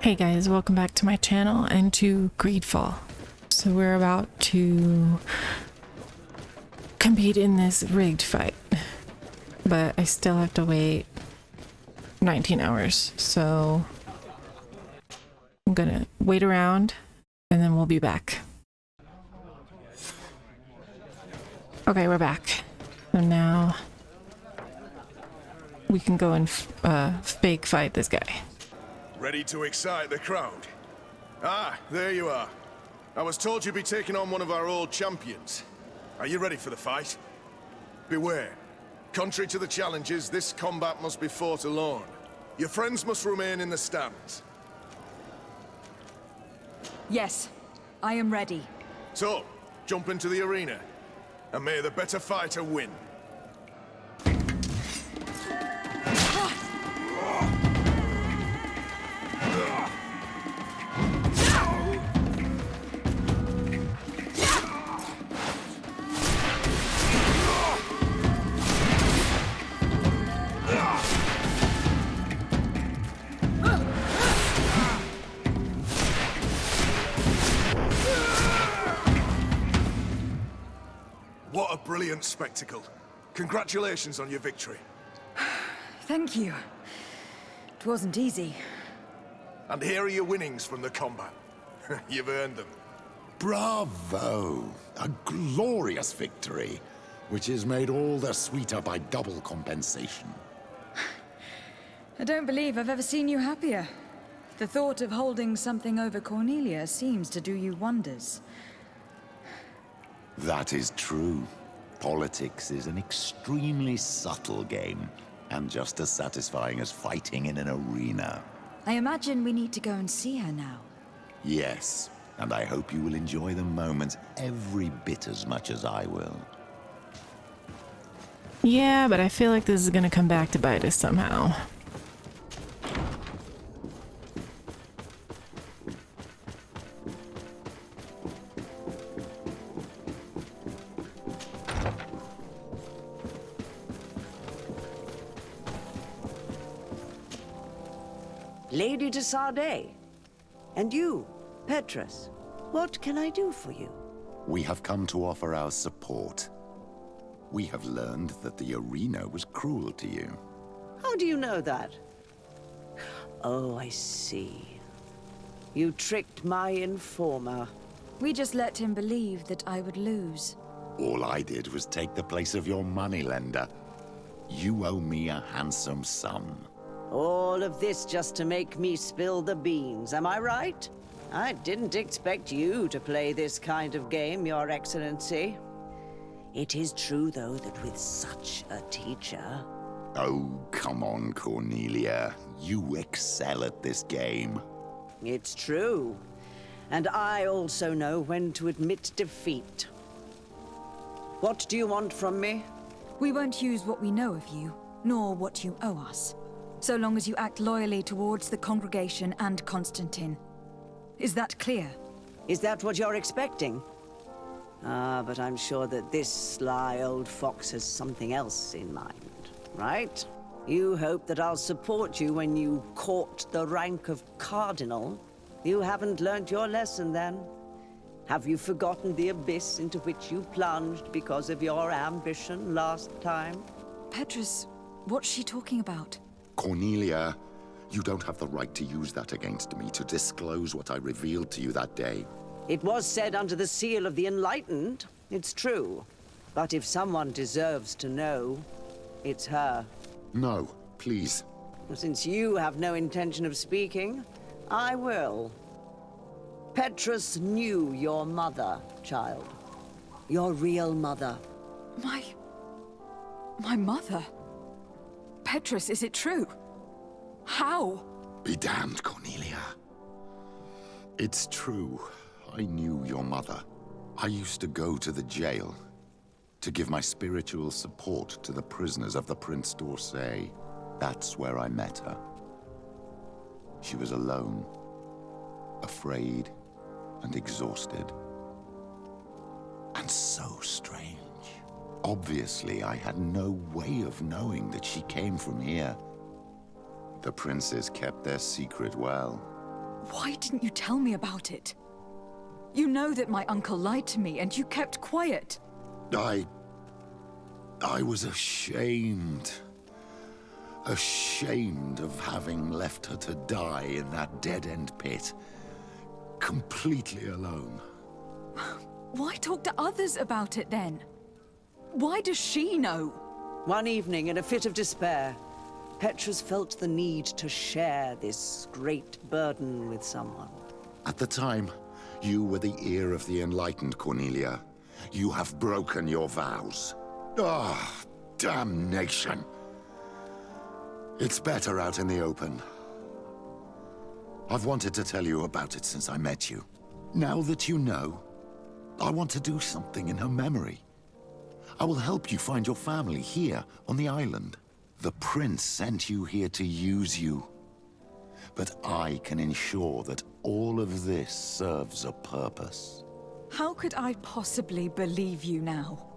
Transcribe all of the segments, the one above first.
Hey guys, welcome back to my channel and to Greedfall. So we're about to compete in this rigged fight, but I still have to wait 19 hours. So I'm gonna wait around and then we'll be back. Okay, we're back. So now we can go and fake fight this guy. Ready to excite the crowd? Ah, there you are. I was told you'd be taking on one of our old champions. Are you ready for the fight? Beware. Contrary to the challenges, this combat must be fought alone. Your friends must remain in the stands. Yes, I am ready. So, jump into the arena, and may the better fighter win. What a brilliant spectacle. Congratulations on your victory. Thank you. It wasn't easy. And here are your winnings from the combat. You've earned them. Bravo! A glorious victory, which is made all the sweeter by double compensation. I don't believe I've ever seen you happier. The thought of holding something over Cornelia seems to do you wonders. That is true. Politics is an extremely subtle game, and just as satisfying as fighting in an arena. I imagine we need to go and see her now. Yes, and I hope you will enjoy the moment every bit as much as I will. Yeah, but I feel like this is gonna come back to bite us somehow. Lady de Sardet. And you, Petrus. What can I do for you? We have come to offer our support. We have learned that the arena was cruel to you. How do you know that? Oh, I see. You tricked my informer. We just let him believe that I would lose. All I did was take the place of your moneylender. You owe me a handsome sum. All of this just to make me spill the beans, am I right? I didn't expect you to play this kind of game, Your Excellency. It is true, though, that with such a teacher... Oh, come on, Cornelia. You excel at this game. It's true. And I also know when to admit defeat. What do you want from me? We won't use what we know of you, nor what you owe us, so long as you act loyally towards the congregation and Constantine. Is that clear? Is that what you're expecting? Ah, but I'm sure that this sly old fox has something else in mind, right? You hope that I'll support you when you court the rank of cardinal. You haven't learnt your lesson, then. Have you forgotten the abyss into which you plunged because of your ambition last time? Petrus, what's she talking about? Cornelia, you don't have the right to use that against me, to disclose what I revealed to you that day. It was said under the seal of the Enlightened, it's true. But if someone deserves to know, it's her. No, please. Since you have no intention of speaking, I will. Petrus knew your mother, child. Your real mother. My mother? Petrus, is it true? How? Be damned, Cornelia. It's true. I knew your mother. I used to go to the jail to give my spiritual support to the prisoners of the Prince d'Orsay. That's where I met her. She was alone, afraid, and exhausted. And so strange. Obviously, I had no way of knowing that she came from here. The princes kept their secret well. Why didn't you tell me about it? You know that my uncle lied to me and you kept quiet. I was ashamed. Ashamed of having left her to die in that dead-end pit. Completely alone. Why talk to others about it then? Why does she know? One evening, in a fit of despair, Petrus felt the need to share this great burden with someone. At the time, you were the ear of the enlightened, Cornelia. You have broken your vows. Ah, damnation. It's better out in the open. I've wanted to tell you about it since I met you. Now that you know, I want to do something in her memory. I will help you find your family here on the island. The prince sent you here to use you. But I can ensure that all of this serves a purpose. How could I possibly believe you now?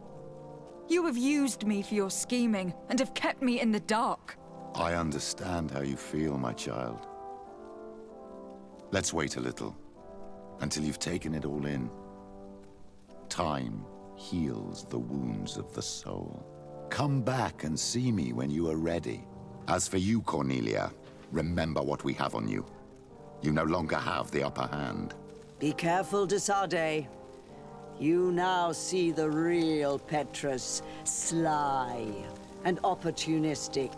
You have used me for your scheming and have kept me in the dark. I understand how you feel, my child. Let's wait a little, until you've taken it all in. Time heals the wounds of the soul. Come back and see me when you are ready. As for you, Cornelia, remember what we have on you. You no longer have the upper hand. Be careful, de Sardet. You now see the real Petrus, sly and opportunistic.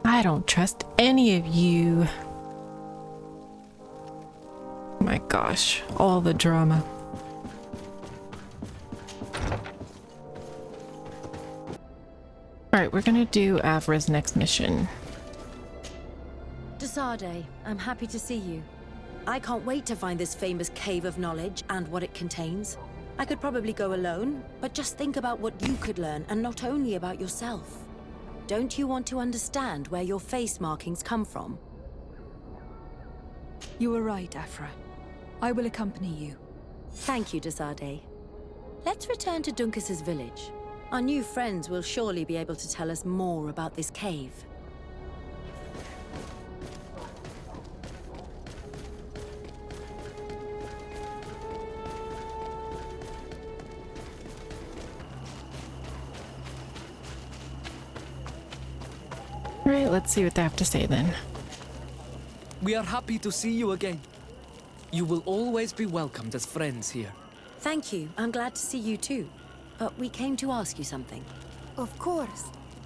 I don't trust any of you. My gosh, all the drama. Alright, we're gonna do Avra's next mission. De Sardet, I'm happy to see you. I can't wait to find this famous cave of knowledge and what it contains. I could probably go alone, but just think about what you could learn, and not only about yourself. Don't you want to understand where your face markings come from? You were right, Afra. I will accompany you. Thank you, de Sardet. Let's return to Duncas's village. Our new friends will surely be able to tell us more about this cave. Alright, let's see what they have to say then. We are happy to see you again. You will always be welcomed as friends here. Thank you. I'm glad to see you too. But we came to ask you something. Of course.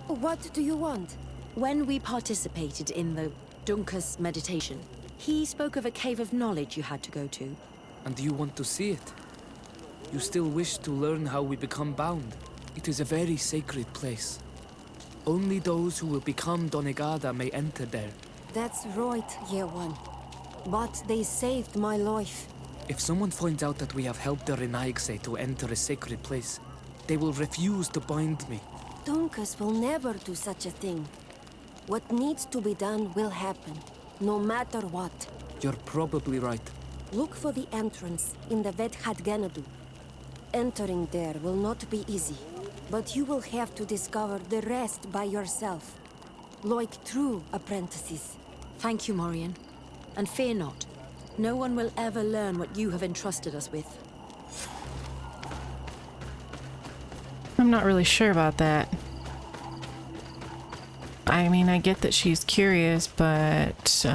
What do you want? When we participated in the Duncas meditation, he spoke of a cave of knowledge you had to go to. And you want to see it? You still wish to learn how we become bound. It is a very sacred place. Only those who will become Donegada may enter there. That's right, Year One. But they saved my life. If someone finds out that we have helped the Renaigse to enter a sacred place, they will refuse to bind me. Duncas will never do such a thing. What needs to be done will happen, no matter what. You're probably right. Look for the entrance in the Vedhat Ganadu. Entering there will not be easy, but you will have to discover the rest by yourself, like true apprentices. Thank you, Morian. And fear not. No one will ever learn what you have entrusted us with. I'm not really sure about that. I mean, I get that she's curious, but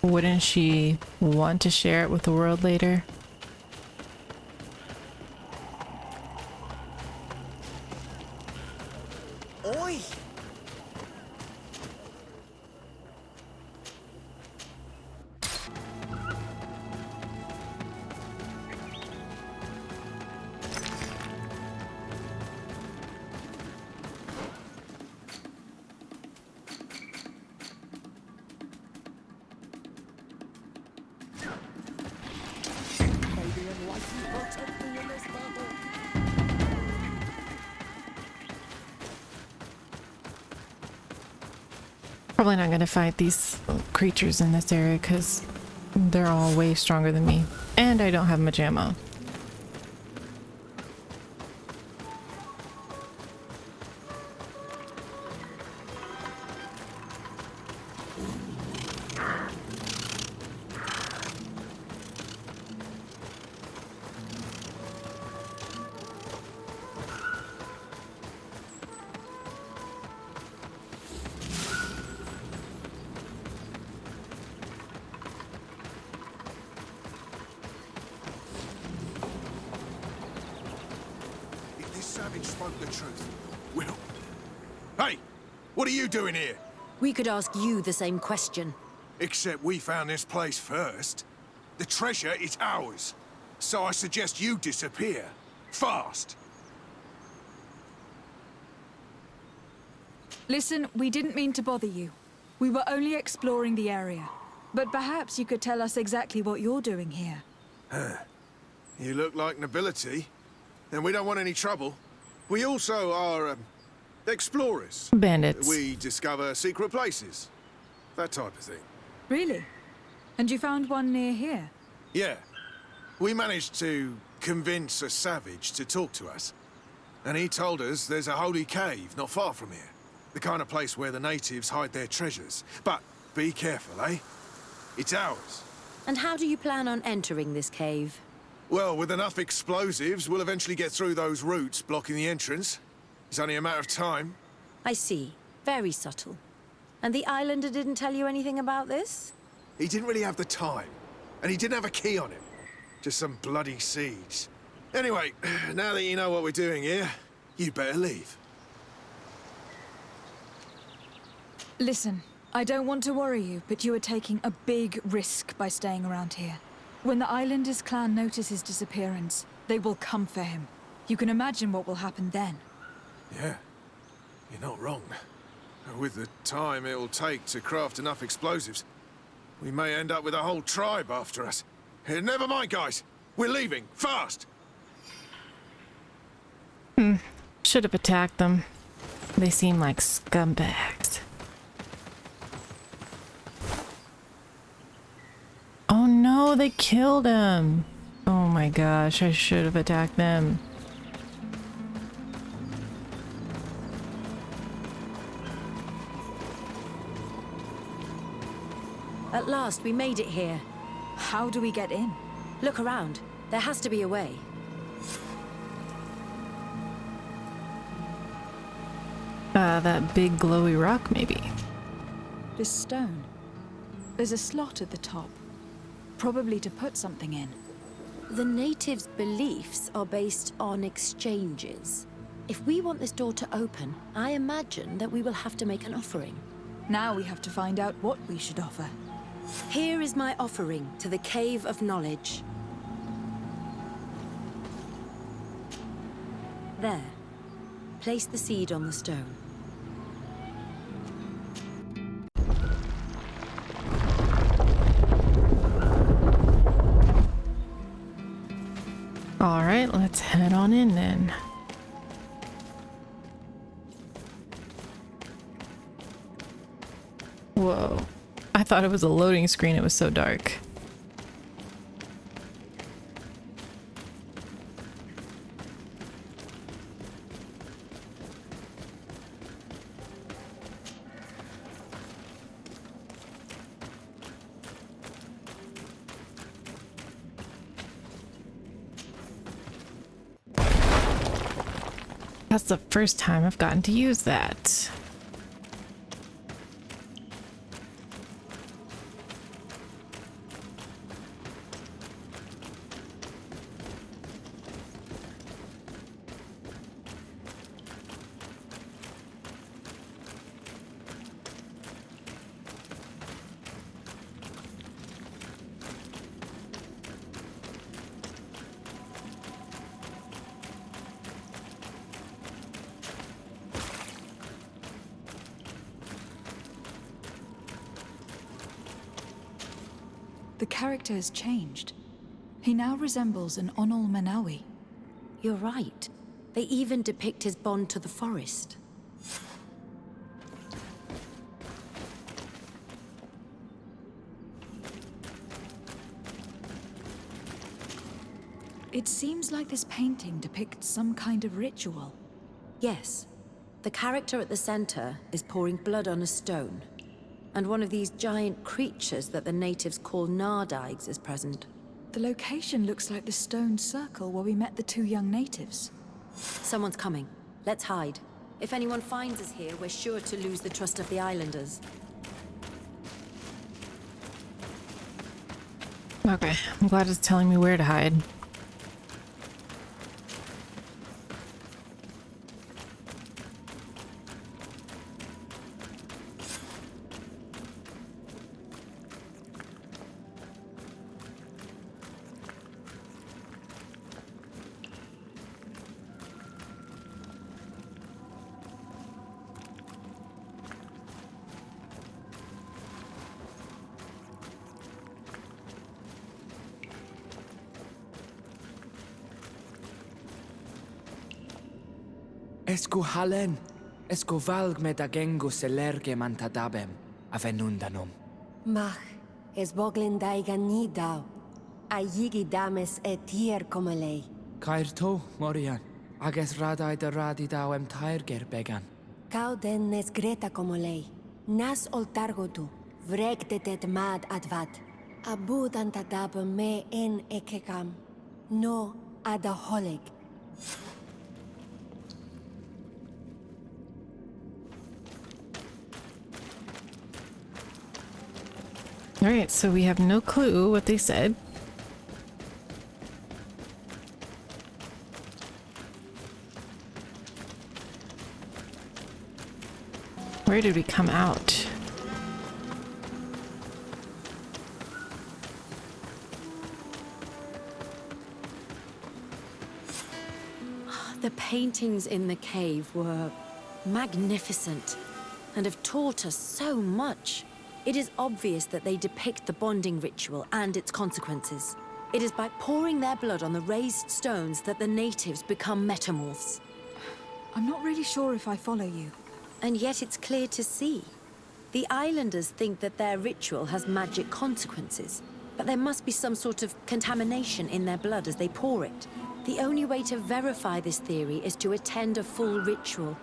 wouldn't she want to share it with the world later? Oi! Probably not gonna fight these creatures in this area because they're all way stronger than me. And I don't have much ammo. spoke the truth. Will. Hey! What are you doing here? We could ask you the same question. Except we found this place first. The treasure is ours. So I suggest you disappear. Fast. Listen, we didn't mean to bother you. We were only exploring the area. But perhaps you could tell us exactly what you're doing here. You look like nobility. And we don't want any trouble. We also are, explorers. Bandits. We discover secret places. That type of thing. Really? And you found one near here? Yeah. We managed to convince a savage to talk to us. And he told us there's a holy cave not far from here. The kind of place where the natives hide their treasures. But be careful, eh? It's ours. And how do you plan on entering this cave? Well, with enough explosives, we'll eventually get through those roots blocking the entrance. It's only a matter of time. I see. Very subtle. And the islander didn't tell you anything about this? He didn't really have the time. And he didn't have a key on him. Just some bloody seeds. Anyway, now that you know what we're doing here, you'd better leave. Listen, I don't want to worry you, but you are taking a big risk by staying around here. When the Islanders clan notice his disappearance, they will come for him. You can imagine what will happen then. Yeah, you're not wrong. With the time it'll take to craft enough explosives, we may end up with a whole tribe after us. Never mind, guys. We're leaving, fast! Should have attacked them. They seem like scumbags. Oh no, they killed him. Oh my gosh, I should have attacked them. At last, we made it here. How do we get in? Look around. There has to be a way. That big glowy rock, maybe. This stone. There's a slot at the top. Probably to put something in. The natives' beliefs are based on exchanges. If we want this door to open, I imagine that we will have to make an offering. Now we have to find out what we should offer. Here is my offering to the Cave of Knowledge. There. Place the seed on the stone. Alright, let's head on in then. Whoa. I thought it was a loading screen, it was so dark. That's the first time I've gotten to use that. The character has changed. He now resembles an Onol Manawi. You're right. They even depict his bond to the forest. It seems like this painting depicts some kind of ritual. Yes. The character at the center is pouring blood on a stone. And one of these giant creatures that the natives call Nardigs is present. The location looks like the stone circle where we met the two young natives. Someone's coming. Let's hide. If anyone finds us here, we're sure to lose the trust of the islanders. Okay, I'm glad it's telling me where to hide. Esco halen. Esco valg med agengo selerge mantadabem. Avenundanum. Mach, es boglin daigan ni dau. A yigi dames etier comelei. Cair to, Morian. Ages radai da radi dawem tairger began. Cauden nes greta comelei. Nas oltargotu. Vregtetet mad advat. Abud antadab me en ekekam. No adaholeg. All right, so we have no clue what they said. Where did we come out? The paintings in the cave were magnificent and have taught us so much. It is obvious that they depict the bonding ritual and its consequences. It is by pouring their blood on the raised stones that the natives become metamorphs. I'm not really sure if I follow you. And yet it's clear to see. The islanders think that their ritual has magic consequences, but there must be some sort of contamination in their blood as they pour it. The only way to verify this theory is to attend a full ritual.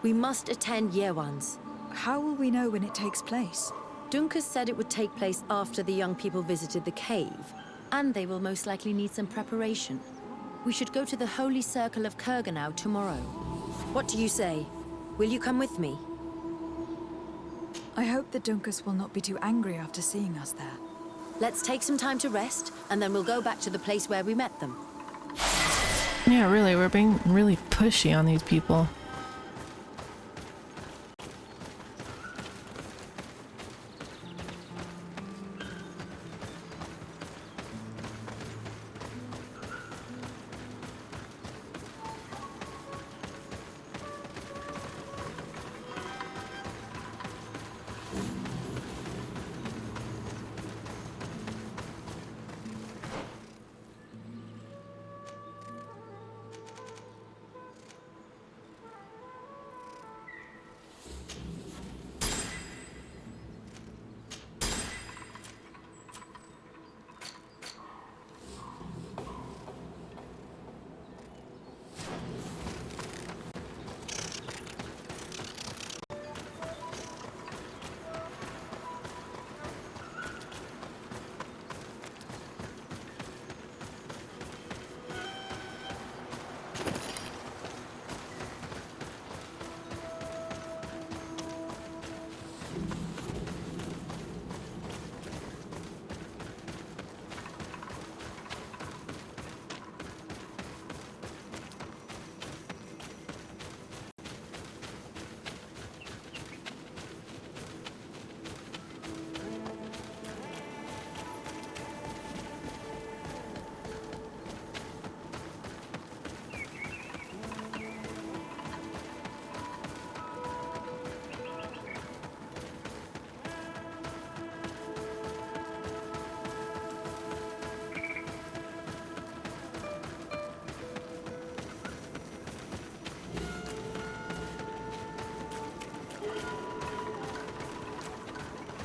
We must attend Yewan's. How will we know when it takes place? Duncan said it would take place after the young people visited the cave, and they will most likely need some preparation. We should go to the Holy Circle of Kurganau tomorrow. What do you say? Will you come with me? I hope that Dunkus will not be too angry after seeing us there. Let's take some time to rest, and then we'll go back to the place where we met them. Yeah, really, we're being really pushy on these people.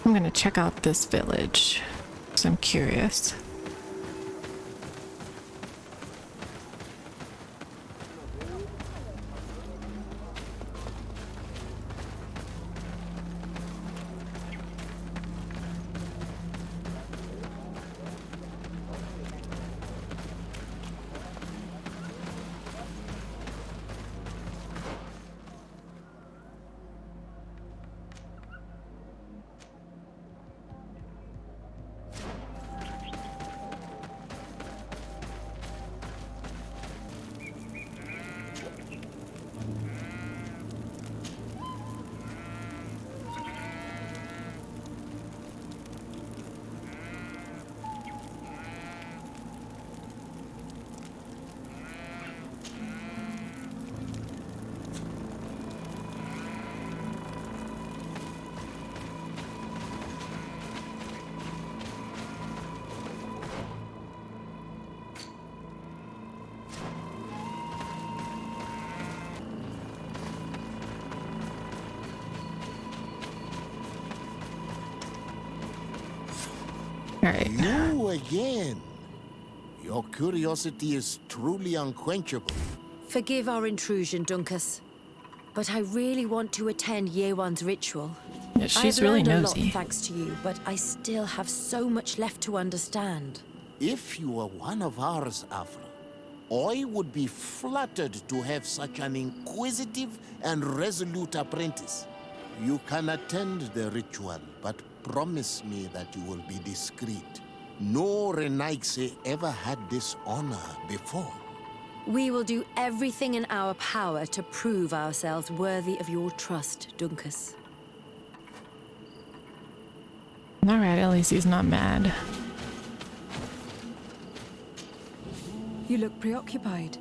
I'm gonna check out this village, because I'm curious. Alright. You again. Your curiosity is truly unquenchable. Forgive our intrusion, Dunkus. But I really want to attend Yewan's ritual. Yeah, she's really I've learned a nosy. lot thanks to you, but I still have so much left to understand. If you were one of ours, Afra, I would be flattered to have such an inquisitive and resolute apprentice. You can attend the ritual, but promise me that you will be discreet. No Renaigse ever had this honor before. We will do everything in our power to prove ourselves worthy of your trust, Dunkus. Alright, at least he's not mad. You look preoccupied.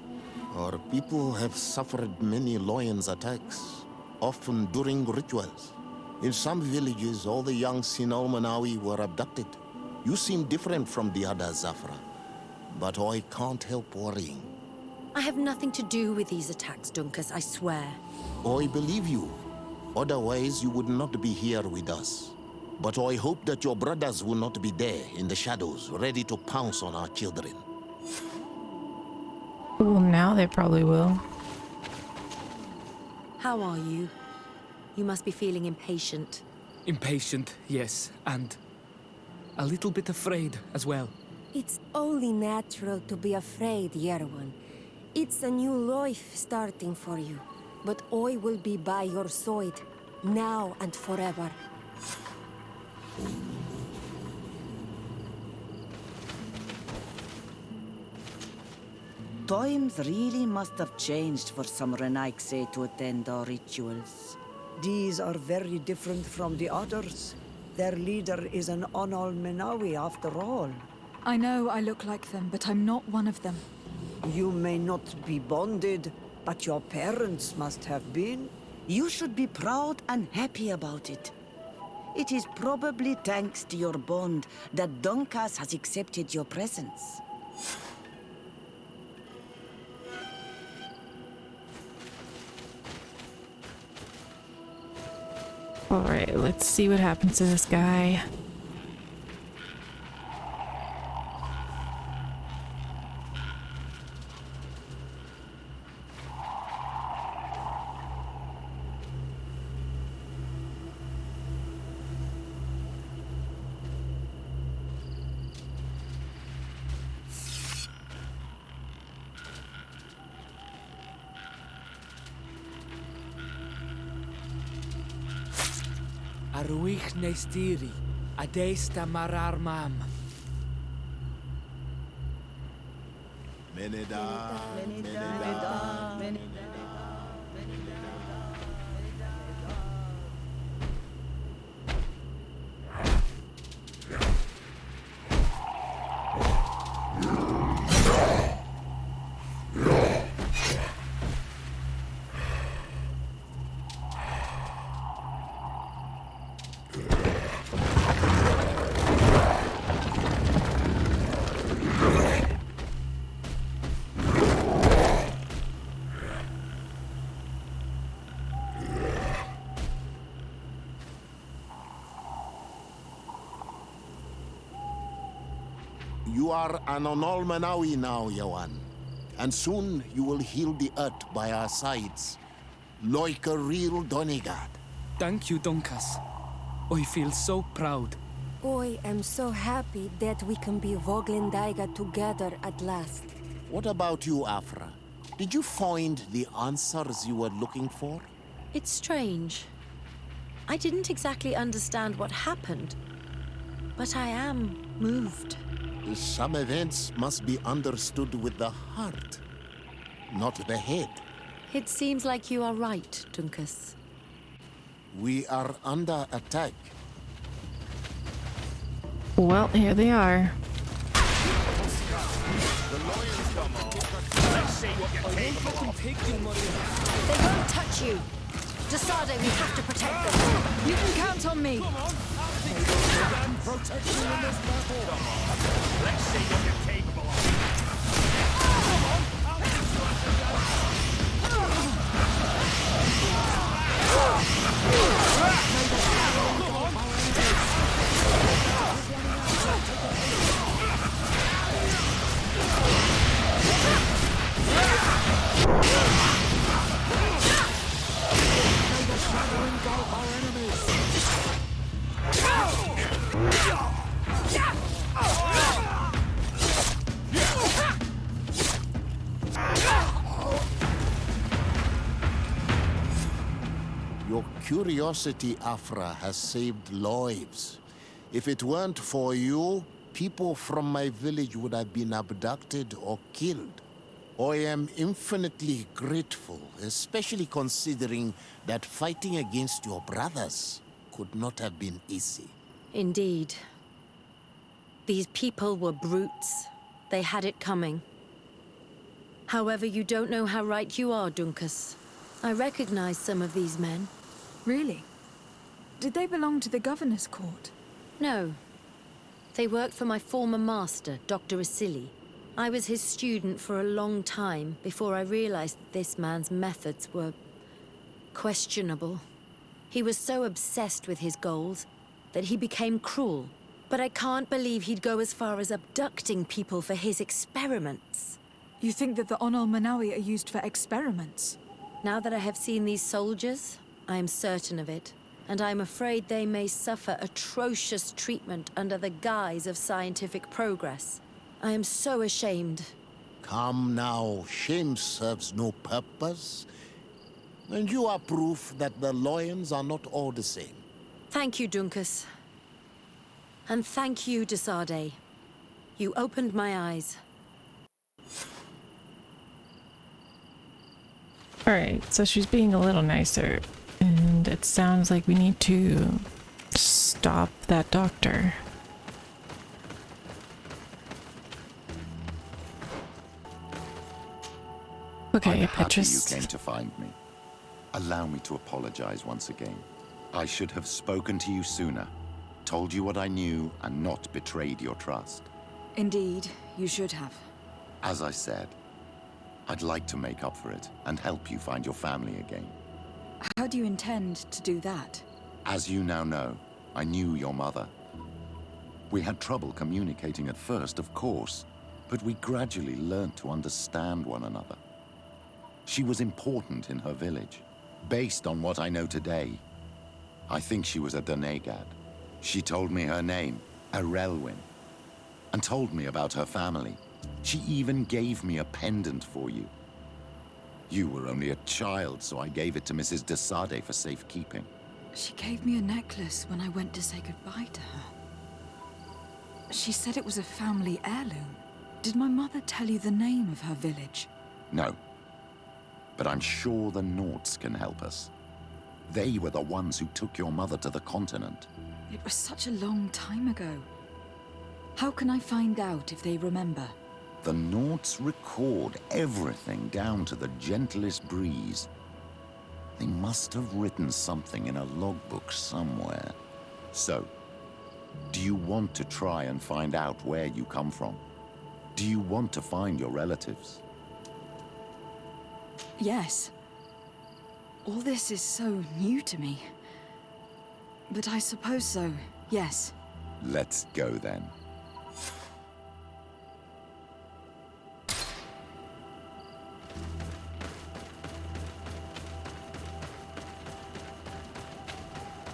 Our people have suffered many lions attacks, often during rituals. In some villages, all the young Sinalmanawi were abducted. You seem different from the others, Zafra, but I can't help worrying. I have nothing to do with these attacks, Dunkus, I swear. I believe you. Otherwise, you would not be here with us. But I hope that your brothers will not be there in the shadows, ready to pounce on our children. Well, now they probably will. How are you? You must be feeling impatient. Impatient, yes, and a little bit afraid as well. It's only natural to be afraid, Yerwan. It's a new life starting for you. But I will be by your side, now and forever. Times really must have changed for some Renaigse to attend our rituals. These are very different from the others. Their leader is an Onol Menawi after all. I know I look like them, but I'm not one of them. You may not be bonded, but your parents must have been. You should be proud and happy about it. It is probably thanks to your bond that Dunkas has accepted your presence. Alright, let's see what happens to this guy. Aruich nestiri, adesta marar mam. Meneda, You are an Onol Manawi now, Yawan. And soon you will heal the earth by our sides. Like a real Donegad. Thank you, Dunkas. I feel so proud. I am so happy that we can be Voglendaiga together at last. What about you, Afra? Did you find the answers you were looking for? It's strange. I didn't exactly understand what happened, but I am moved. Some events must be understood with the heart, not the head. It seems like you are right, Dunkus. We are under attack. Well, here they are. They won't touch you. Desade, we have to protect them. You can count on me. curiosity, Afra, has saved lives. If it weren't for you, people from my village would have been abducted or killed. I am infinitely grateful, especially considering that fighting against your brothers could not have been easy. Indeed. These people were brutes. They had it coming. However, you don't know how right you are, Dunkus. I recognize some of these men. Really? Did they belong to the governor's court? No. They worked for my former master, Dr. Asili. I was his student for a long time before I realized that this man's methods were questionable. He was so obsessed with his goals that he became cruel. But I can't believe he'd go as far as abducting people for his experiments. You think that the Onol Manawi are used for experiments? Now that I have seen these soldiers, I am certain of it. And I'm afraid they may suffer atrocious treatment under the guise of scientific progress. I am so ashamed. Come now, shame serves no purpose. And you are proof that the lions are not all the same. Thank you, Dunkus. And thank you, Desade. You opened my eyes. Alright, so she's being a little nicer. And it sounds like we need to stop that doctor. Okay, I'm Petrus. happy you came to find me. Allow me to apologize once again. I should have spoken to you sooner, told you what I knew, and not betrayed your trust. Indeed, you should have. As I said, I'd like to make up for it and help you find your family again. How do you intend to do that? As you now know, I knew your mother. We had trouble communicating at first, of course, but we gradually learned to understand one another. She was important in her village. Based on what I know today, I think she was a Donegad. She told me her name, Arelwin, and told me about her family. She even gave me a pendant for you. You were only a child, so I gave it to Mrs. Desade for safekeeping. She gave me a necklace when I went to say goodbye to her. She said it was a family heirloom. Did my mother tell you the name of her village? No. But I'm sure the Nords can help us. They were the ones who took your mother to the continent. It was such a long time ago. How can I find out if they remember? The Nords record everything down to the gentlest breeze. They must have written something in a logbook somewhere. So, do you want to try and find out where you come from? Do you want to find your relatives? Yes. All this is so new to me. But I suppose so, yes. Let's go then.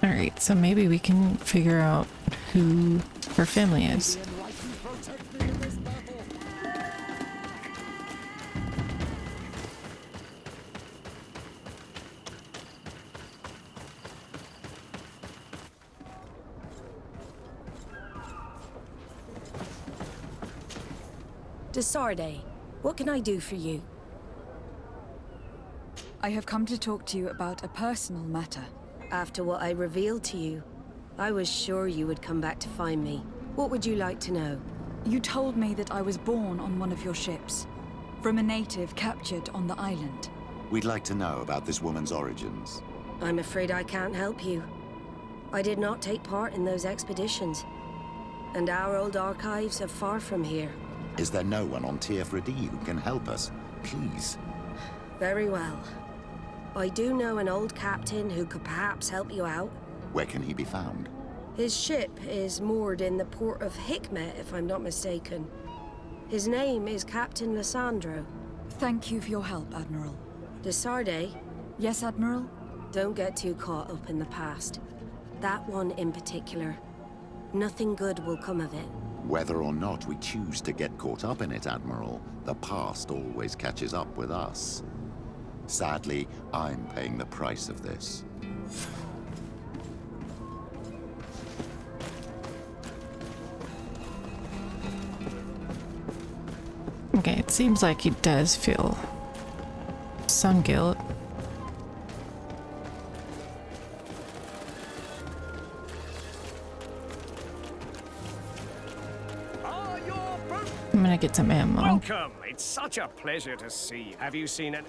Alright, so maybe we can figure out who her family is. Desarde, what can I do for you? I have come to talk to you about a personal matter. After what I revealed to you, I was sure you would come back to find me. What would you like to know? You told me that I was born on one of your ships, from a native captured on the island. We'd like to know about this woman's origins. I'm afraid I can't help you. I did not take part in those expeditions, and our old archives are far from here. Is there no one on Tier 3D who can help us? Please. Very well. I do know an old captain who could perhaps help you out. Where can he be found? His ship is moored in the port of Hikmet, if I'm not mistaken. His name is Captain Lissandro. Thank you for your help, Admiral. Desarde? Yes, Admiral? Don't get too caught up in the past. That one in particular. Nothing good will come of it. Whether or not we choose to get caught up in it, Admiral, the past always catches up with us. Sadly, I'm paying the price of this. Okay, it seems like he does feel some guilt. I'm gonna get some ammo. Welcome. It's such a pleasure to see you. Have you seen it?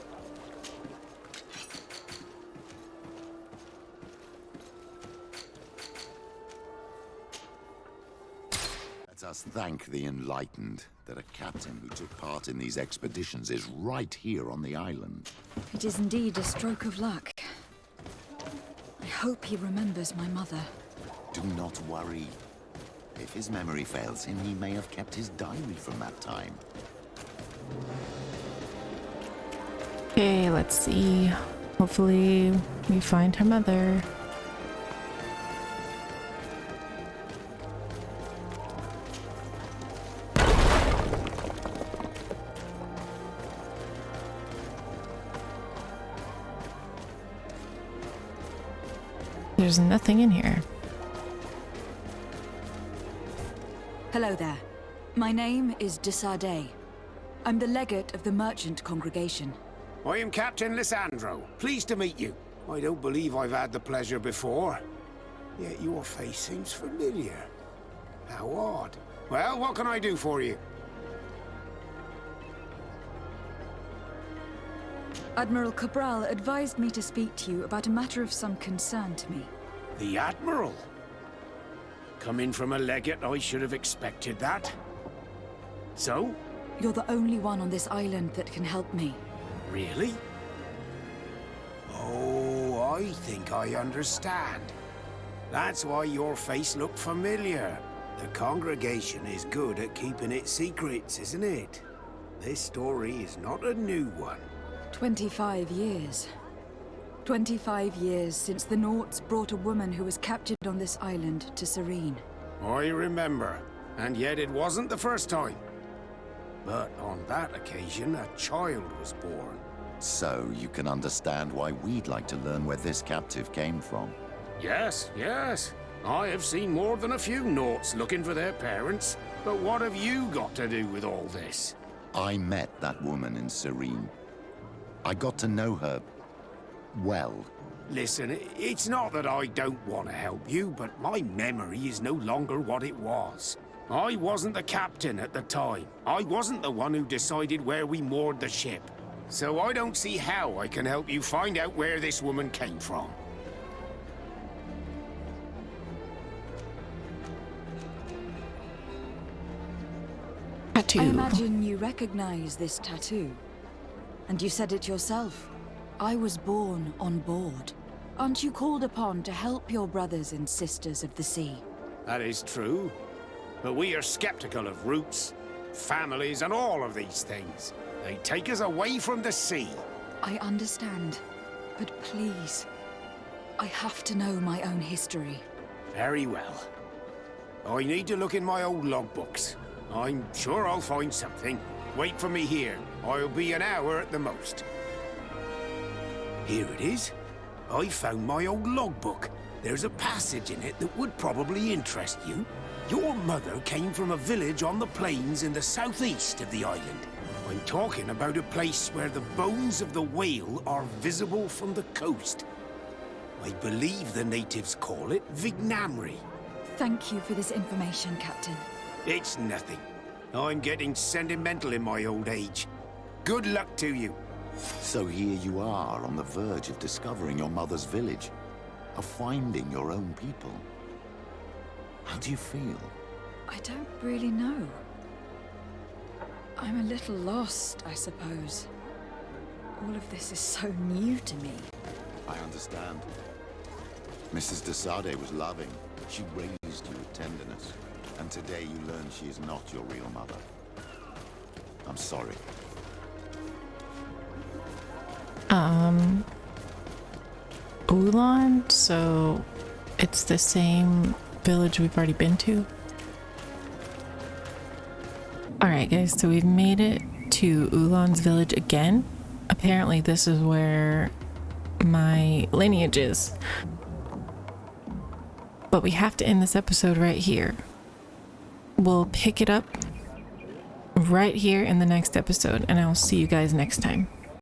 Let us thank the enlightened that a captain who took part in these expeditions is right here on the island. It is indeed a stroke of luck. I hope he remembers my mother. Do not worry. If his memory fails him, he may have kept his diary from that time. Okay, let's see. Hopefully we find her mother. There's nothing in here. Hello there. My name is de Sardet. I'm the legate of the merchant congregation. I am Captain Lissandro. Pleased to meet you. I don't believe I've had the pleasure before. Yet your face seems familiar. How odd. Well, what can I do for you? Admiral Cabral advised me to speak to you about a matter of some concern to me. The Admiral? Coming from a legate, I should have expected that. So? You're the only one on this island that can help me. Really? Oh, I think I understand. That's why your face looked familiar. The congregation is good at keeping its secrets, isn't it? This story is not a new one. 25 years. 25 years since the Nauts brought a woman who was captured on this island to Serene. I remember, and yet it wasn't the first time. But on that occasion, a child was born. So you can understand why we'd like to learn where this captive came from. Yes, yes. I have seen more than a few Nauts looking for their parents. But what have you got to do with all this? I met that woman in Serene. I got to know her well. Listen, it's not that I don't want to help you, but my memory is no longer what it was. I wasn't the captain at the time. I wasn't the one who decided where we moored the ship. So I don't see how I can help you find out where this woman came from. Tattoo. I imagine you recognize this tattoo. And you said it yourself. I was born on board. Aren't you called upon to help your brothers and sisters of the sea? That is true. But we are skeptical of roots, families, and all of these things. They take us away from the sea. I understand. But please, I have to know my own history. Very well. I need to look in my old logbooks. I'm sure I'll find something. Wait for me here. I'll be an hour at the most. Here it is. I found my old logbook. There's a passage in it that would probably interest you. Your mother came from a village on the plains in the southeast of the island. I'm talking about a place where the bones of the whale are visible from the coast. I believe the natives call it Vignamri. Thank you for this information, Captain. It's nothing. I'm getting sentimental in my old age. Good luck to you. So here you are on the verge of discovering your mother's village, of finding your own people. How do you feel? I don't really know. I'm a little lost, I suppose. All of this is so new to me. I understand. Mrs. de Sardet was loving. She raised you with tenderness. And today you learn she is not your real mother. I'm sorry. Ulan? So it's the same village we've already been to? Alright guys, so we've made it to Ulan's village again. Apparently this is where my lineage is. But we have to end this episode right here. We'll pick it up right here in the next episode, and I will see you guys next time.